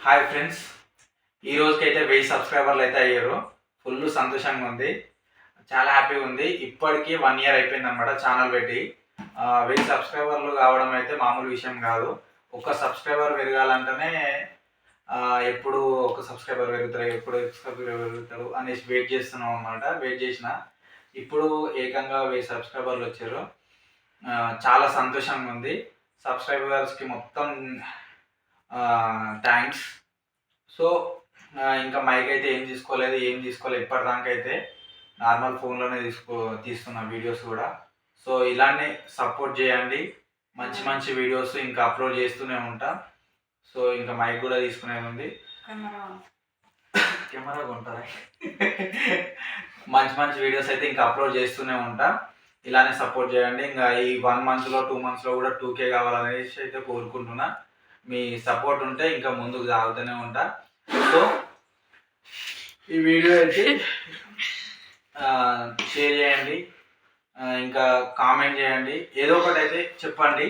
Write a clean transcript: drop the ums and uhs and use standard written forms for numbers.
Hi friends, ఈ రోజుకైతే 1000 సబ్స్క్రైబర్లు అయితే అయ్యారు. ఫుల్ సంతోషంగా ఉంది, చాలా హ్యాపీగా ఉంది. ఇప్పటికీ 1 ఇయర్ అయిపోయింది అనమాట ఛానల్ పెట్టి. 1000 సబ్స్క్రైబర్లు కావడం అయితే మామూలు విషయం కాదు. ఒక సబ్స్క్రైబర్ పెరగాలంటేనే ఎప్పుడు ఒక సబ్స్క్రైబర్ పెరుగుతారు, ఎప్పుడు సబ్స్క్రైబర్ పెరుగుతారు అనేసి వెయిట్ చేస్తున్నాం అనమాట. వెయిట్ చేసిన ఇప్పుడు ఏకంగా 1000 సబ్స్క్రైబర్లు వచ్చారు. చాలా సంతోషంగా ఉంది. సబ్స్క్రైబర్స్కి మొత్తం థ్యాంక్స్. సో ఇంకా మైక్ అయితే ఏం తీసుకోలేదు ఇప్పటిదాకా అయితే నార్మల్ ఫోన్లోనే తీస్తున్న వీడియోస్ కూడా. సో ఇలానే సపోర్ట్ చేయండి, మంచి మంచి వీడియోస్ ఇంకా అప్లోడ్ చేస్తూనే ఉంటా. సో ఇంకా మైక్ కూడా తీసుకునేది ఉంది, కెమెరా కొంటారా మంచి మంచి వీడియోస్ అయితే ఇంకా అప్లోడ్ చేస్తూనే ఉంటా. ఇలానే సపోర్ట్ చేయండి. ఇంకా ఈ 1 మంత్లో 2 మంత్స్లో కూడా 2K కావాలనేసి అయితే కోరుకుంటున్నా. మీ సపోర్ట్ ఉంటే ఇంకా ముందుకు సాగుతూనే ఉంటా. సో ఈ వీడియో అయితే షేర్ చేయండి, ఇంకా కామెంట్ చేయండి, ఏదో ఒకటి అయితే చెప్పండి.